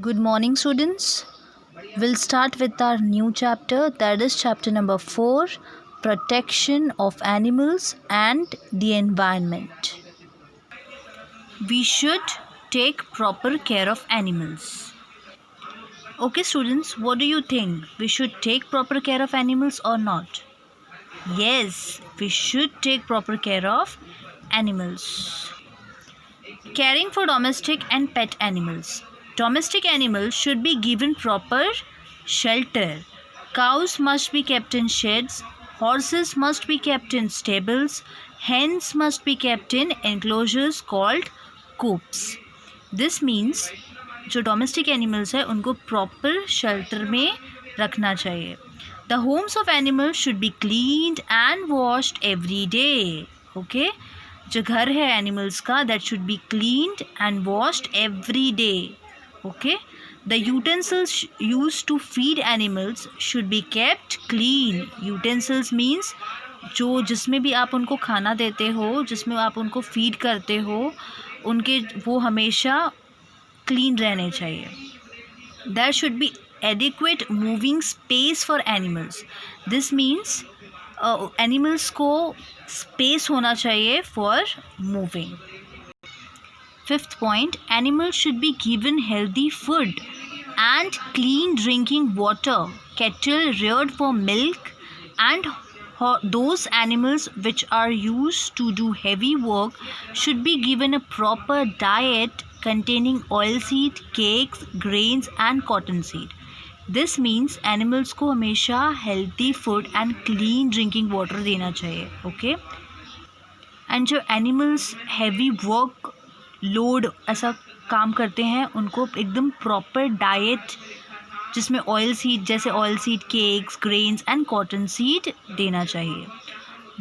Good morning, students. We'll start with our new chapter, that is chapter number 4, Protection of Animals and the Environment. We should take proper care of animals. Okay, students, what do you think? We should take proper care of animals or not? Yes, we should take proper care of animals. Caring for domestic and pet animals. Domestic animals should be given proper shelter. Cows must be kept in sheds. Horses must be kept in stables. Hens must be kept in enclosures called coops. This means जो domestic animals है उनको proper shelter में रखना चाहिए. The homes of animals should be cleaned and washed every day. Okay, जो घर है animals का that should be cleaned and washed every day. Okay, the utensils use to feed animals should be kept clean. Utensils means जो जिसमें भी आप उनको खाना देते हो, जिसमें आप उनको फीड करते हो, उनके वो हमेशा क्लीन रहने चाहिए. There should be adequate moving space for animals. This means animals को स्पेस होना चाहिए for moving. Fifth point, animals should be given healthy food and clean drinking water. Cattle reared for milk and those animals which are used to do heavy work should be given a proper diet containing oilseed, cakes, grains and cottonseed. This means animals को हमेशा healthy food and clean drinking water देना चाहिए. Okay, and जो animals heavy work load ऐसा काम करते हैं उनको एकदम proper diet जिसमें ऑयल सीड जैसे oil seed, cakes, grains and cotton seed देना चाहिए.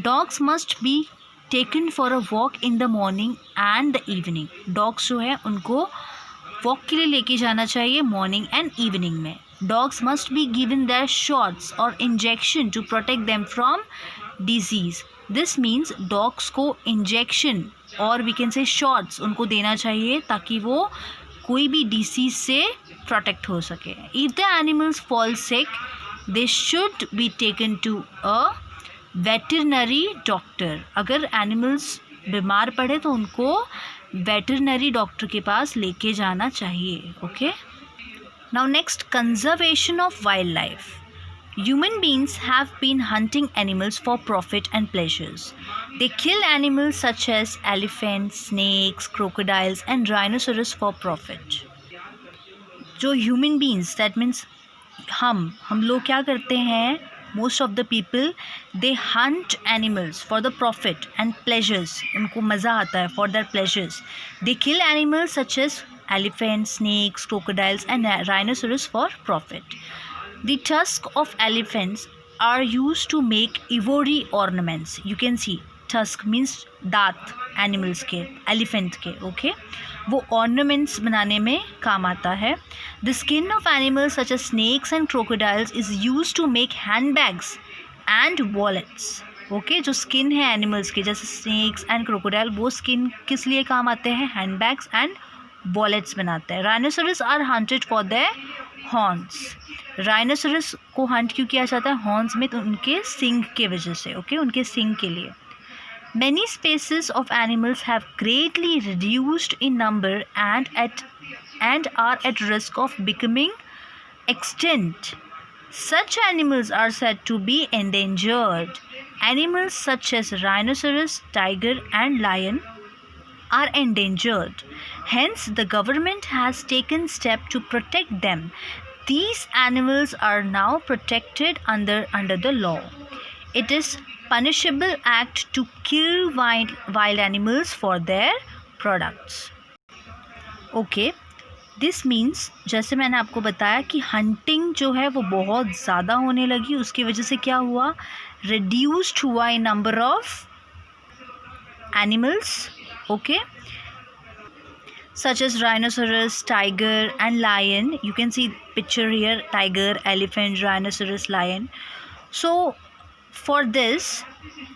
Dogs must be taken for a walk in the morning and the evening. Dogs जो है उनको वॉक के लिए लेके जाना चाहिए मॉर्निंग एंड इवनिंग में. Dogs must be given their shots और injection to protect them from disease. This means dogs को इंजेक्शन और वी कैन से शॉट्स उनको देना चाहिए ताकि वो कोई भी डिसीज़ से प्रोटेक्ट हो सके. If the animals fall sick they should be taken to a veterinary doctor. अगर एनिमल्स बीमार पड़े तो उनको वेटरनरी डॉक्टर के पास लेके जाना चाहिए. Okay, now next, conservation of wild life. Human beings have been hunting animals for profit and pleasures. They kill animals such as elephants, snakes, crocodiles and rhinoceros for profit. जो human beings, that means हम लोग क्या करते हैं, most of the people they hunt animals for the profit and pleasures. उनको मज़ा आता है for their pleasures. They kill animals such as elephants, snakes, crocodiles and rhinoceros for profit. The tusk of elephants are used to make ivory ornaments. You can see tusk means दांत animals के, elephant के. Okay, वो ornaments बनाने में काम आता है. The skin of animals such as snakes and crocodiles is used to make handbags and wallets. Okay, जो skin है animals के जैसे snakes and crocodile, वो skin किस लिए काम आते हैं? handbags and wallets बनाते हैं. Rhinoceros are hunted for their horns. Rhinoceros को हंट क्यों किया जाता है? हॉर्न्स में, तो उनके सिंग के वजह से. ओके, उनके सिंग के लिए. Many species of animals have greatly reduced in number and are at risk of becoming extinct. Such animals are said to be endangered. Animals such as rhinoceros, tiger and lion are endangered. Hence, the government has taken steps to protect them. These animals are now protected under the law. It is punishable act to kill wild animals for their products. Okay, this means जैसे मैंने आपको बताया कि hunting जो है वो बहुत ज़्यादा होने लगी. उसकी वजह से क्या हुआ? reduced हुआ in number of animals. Okay, such as rhinoceros, tiger and lion. You can see picture here, tiger, elephant, rhinoceros, lion. So for this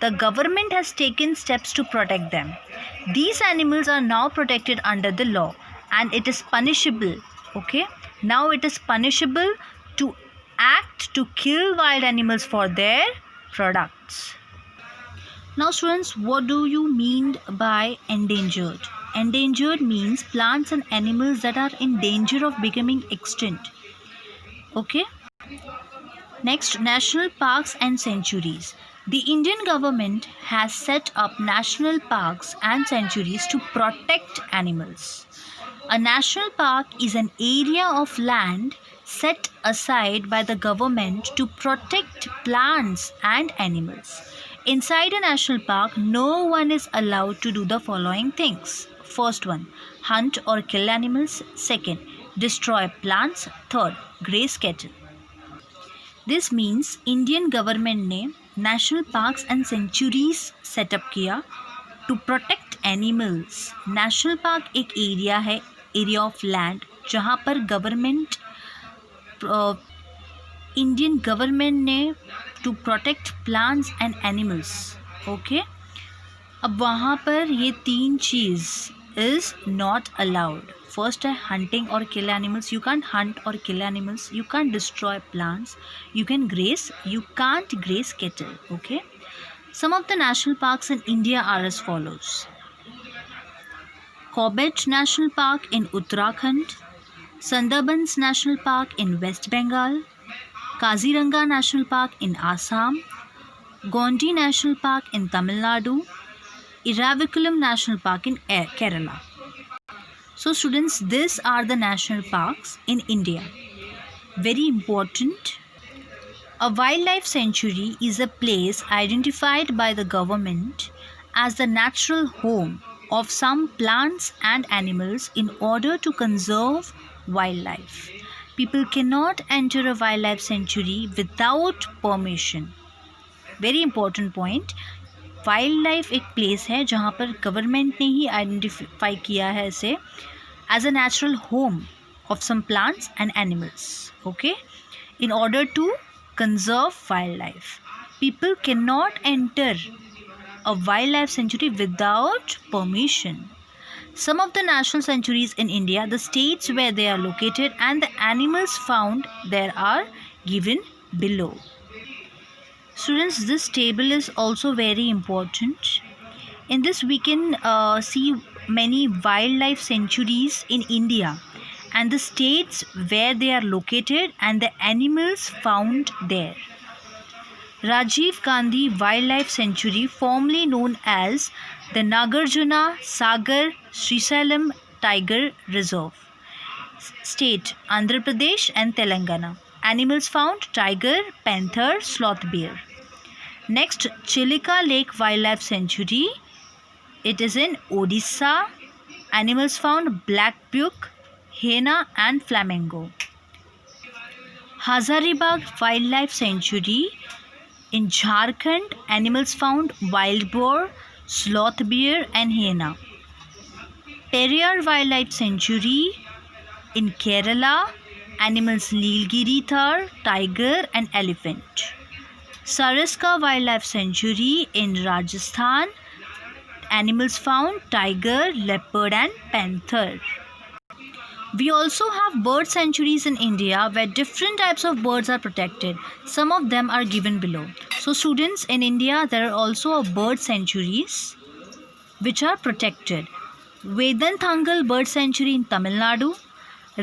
the government has taken steps to protect them. These animals are now protected under the law and it is punishable. Okay, Now it is punishable to act to kill wild animals for their products. Now students, what do you mean by endangered? Endangered means plants and animals that are in danger of becoming extinct. Okay. Next, national parks and sanctuaries. The Indian government has set up national parks and sanctuaries to protect animals. A national park is an area of land set aside by the government to protect plants and animals. Inside a national park, no one is allowed to do the following things. First one, hunt or kill animals. Second, destroy plants. Third, graze cattle. This means Indian government ने national parks and sanctuaries set up किया to protect animals. National park एक area है, area of land जहाँ पर government Indian government ने to protect plants and animals. Okay? अब वहाँ पर ये तीन चीज़ is not allowed. First है hunting or kill animals. You can't hunt or kill animals. You can't destroy plants. You can graze. You can't graze cattle. Okay. Some of the national parks in India are as follows. Corbett National Park in Uttarakhand. Sundarbans National Park in West Bengal. Kaziranga National Park in Assam. Gondi National Park in Tamil Nadu. Iravakulam National Park in Kerala. So students, these are the national parks in India. Very important. A wildlife sanctuary is a place identified by the government as the natural home of some plants and animals in order to conserve wildlife. People cannot enter a wildlife sanctuary without permission. Very important point. Wild life एक place है जहाँ पर government ने ही identify किया है इसे as a natural home of some plants and animals. Okay, in order to conserve wildlife, people can not enter a wildlife sanctuary without permission. Some of the national sanctuaries in India, the states where they are located and the animals found there are given below. Students, this table is also very important. In this we can see many wildlife sanctuaries in India and the states where they are located and the animals found there. Rajiv Gandhi Wildlife Sanctuary, formerly known as the Nagarjuna Sagar Srisailam Tiger Reserve. State Andhra Pradesh and Telangana. Animals found: tiger, panther, sloth bear. Next, Chilika Lake Wildlife Sanctuary. It is in Odisha. Animals found: black buck, hyena and flamingo. Hazaribagh Wildlife Sanctuary in Jharkhand. Animals found: wild boar, sloth bear and hyena. Periyar Wildlife Sanctuary in Kerala. Animals: Nilgiri thar, tiger and elephant. Saraska Wildlife Sanctuary in Rajasthan. Animals found: tiger, leopard and panther. We also have bird sanctuaries in India where different types of birds are protected. Some of them are given below. So students, in India there are also bird sanctuaries which are protected. Vedanthangal Bird Sanctuary in Tamil Nadu.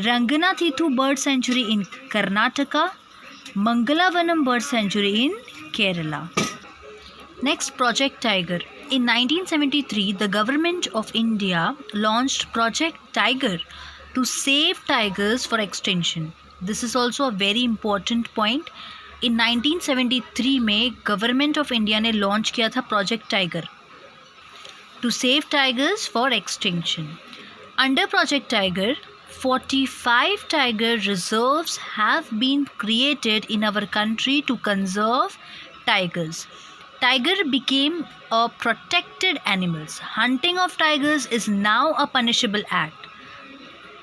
Ranganathitu Bird Sanctuary in Karnataka. Mangalavanam Bird Sanctuary in Kerala. Next, Project Tiger. In 1973, the government of India launched Project Tiger to save tigers for extinction. This is also a very important point. In 1973 में government of India ने launch किया था project tiger to save tigers for extinction. Under Project Tiger, 45 tiger reserves have been created in our country to conserve tigers. Tiger became a protected animals. Hunting of tigers is now a punishable act.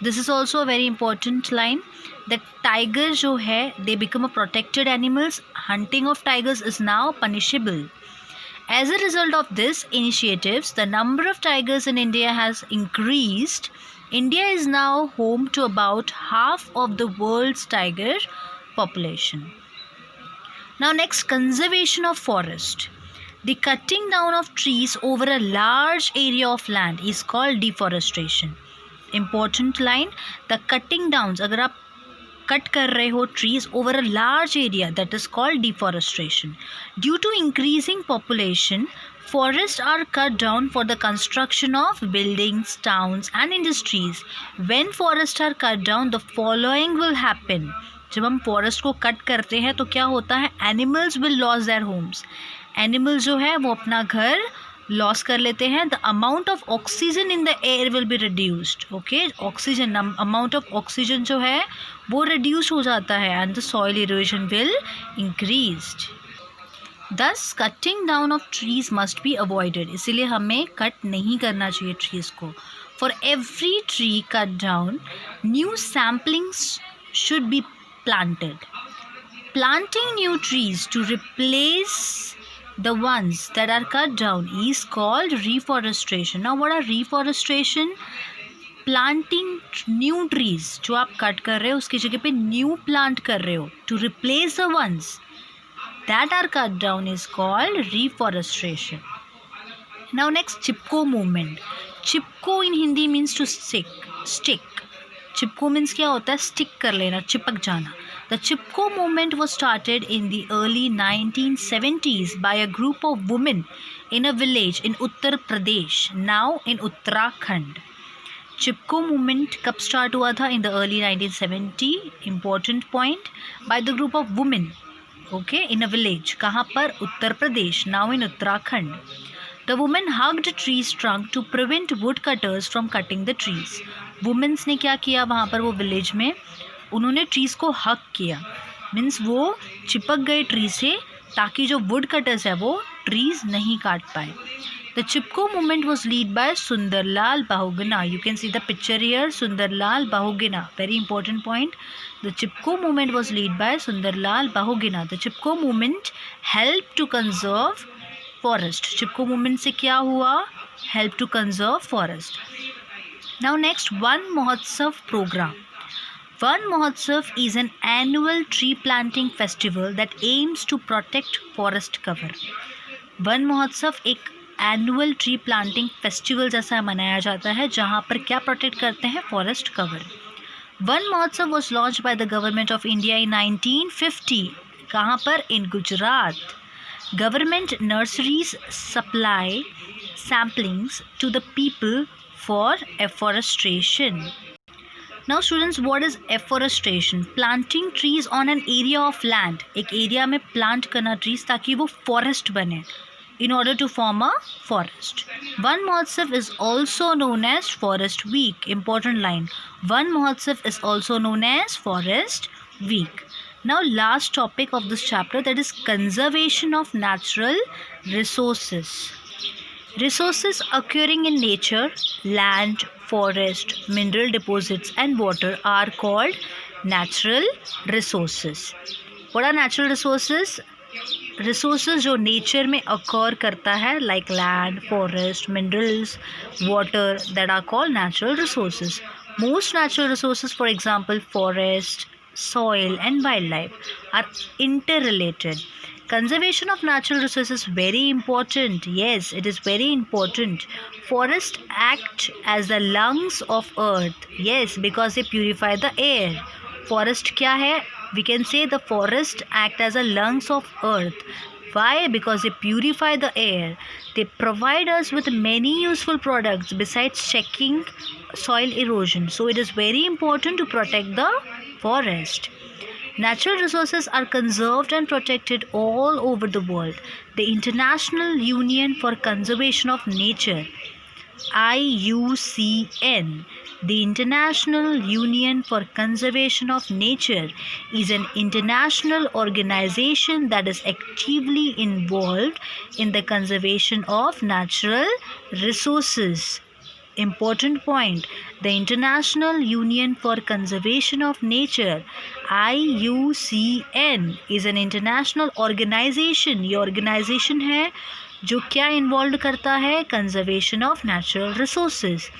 This is also a very important line that tiger जो है they become a protected animals. Hunting of tigers is now punishable. As a result of this initiatives, the number of tigers in India has increased India is now home to about half of the world's tiger population. Now next, conservation of forest. The cutting down of trees over a large area of land is called deforestation. Important line, the cutting downs, अगर आप cut कर रहे हो trees over a large area, that is called deforestation. Due to increasing population, forests are cut down for the construction of buildings, towns and industries. When forests are cut down, the following will happen. जब हम forest को cut करते हैं तो क्या होता है? Animals will lose their homes. Animals जो है वो अपना घर लॉस कर लेते हैं. The amount of oxygen in the air will be reduced. Okay, oxygen, amount of oxygen जो है वो रिड्यूस हो जाता है and the soil erosion will increased. Thus cutting down of trees must be avoided. इसीलिए हमें कट नहीं करना चाहिए ट्रीज को. For every tree cut down, new samplings should be planted. Planting new trees to replace the ones that are cut down is called reforestation. Now what are reforestation? Planting new trees. जो आप cut कर रहे हो उसकी जगह पे new plant कर रहे हो to replace the ones that are cut down is called reforestation. Now next, Chipko movement. Chipko in Hindi means to stick. Chipko means क्या होता है? स्टिक कर लेना, चिपक जाना. The Chipko movement was started in the early 1970s by a group of women in a village in Uttar Pradesh, now in Uttarakhand. Chipko movement कब start हुआ था? In the early 1970. Important point, by the group of women, okay, in a village. कहाँ पर? Uttar Pradesh, now in Uttarakhand. The women hugged trees trunk to prevent woodcutters from cutting the trees. Women's ने क्या किया वहाँ पर? वो विलेज में उन्होंने ट्रीज़ को हग किया, मीन्स वो चिपक गए ट्री से ताकि जो वुड कटर्स है वो ट्रीज़ नहीं काट पाए. The Chipko movement was lead by Sundarlal Bahuguna. You can see the picture here, Sundarlal Bahuguna. Very important point. The Chipko movement was lead by Sundarlal Bahuguna. The Chipko movement help to conserve forest. Chipko movement से क्या हुआ? Help to conserve forest. Now next, Van Mahotsav program. Van Mahotsav is an annual tree planting festival that aims to protect forest cover. Van Mahotsav एक annual tree planting festival जैसा मनाया जाता है जहाँ पर क्या प्रोटेक्ट करते हैं? Forest cover. वन महोत्सव was launch by the government of India in 1950. कहाँ पर? इन Gujarat. Government nurseries supply samplings to the people for afforestation. Now students, what is afforestation? Planting trees on an area of land. एक area में plant करना trees ताकि वो forest बने, in order to form a forest. Van Mahotsav is also known as Forest Week. Important line. Van Mahotsav is also known as Forest Week. Now last topic of this chapter, that is conservation of natural resources. Resources occurring in nature, land, forest, mineral deposits and water are called natural resources. What are natural resources? Resources जो nature में occur करता है, like land, forest, minerals, water, that are called natural resources. Most natural resources, for example forest, soil and wildlife, are interrelated. Conservation of natural resources is very important. Yes, it is very important. Forests act as the lungs of earth. Yes, because they purify the air. Forest क्या है? We can say the forest act as a lungs of earth. Why? Because they purify the air. They provide us with many useful products besides checking soil erosion. So it is very important to protect the forest. Natural resources are conserved and protected all over the world. The International Union for Conservation of Nature, IUCN, the International Union for Conservation of Nature, is an international organization that is actively involved in the conservation of natural resources. Important point, the International Union for Conservation of Nature, IUCN, is an international organization. ये organization है जो क्या involved करता है? Conservation of natural resources.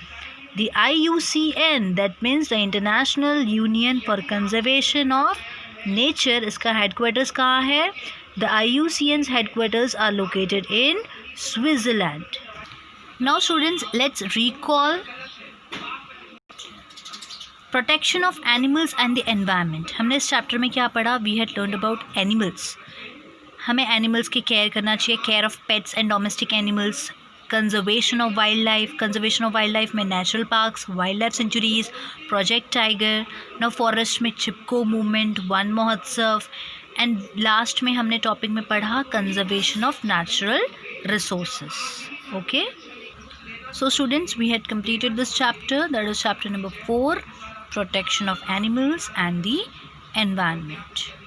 The IUCN, that means the International Union for Conservation of Nature, इसका headquarters कहाँ है? The IUCN's headquarters are located in Switzerland. Now students, let's recall protection of animals and the environment. हमने इस chapter में क्या पढ़ा? We had learned about animals. हमें animals की केयर करना चाहिए, care of pets and domestic animals, conservation of wildlife में natural parks, wildlife sanctuaries, Project Tiger, ना फॉरेस्ट में Chipko movement, Van Mahotsav, and last में हमने टॉपिक में पढ़ा conservation of natural resources. Okay, so students, we had completed this chapter, that is chapter number 4, protection of animals and the environment.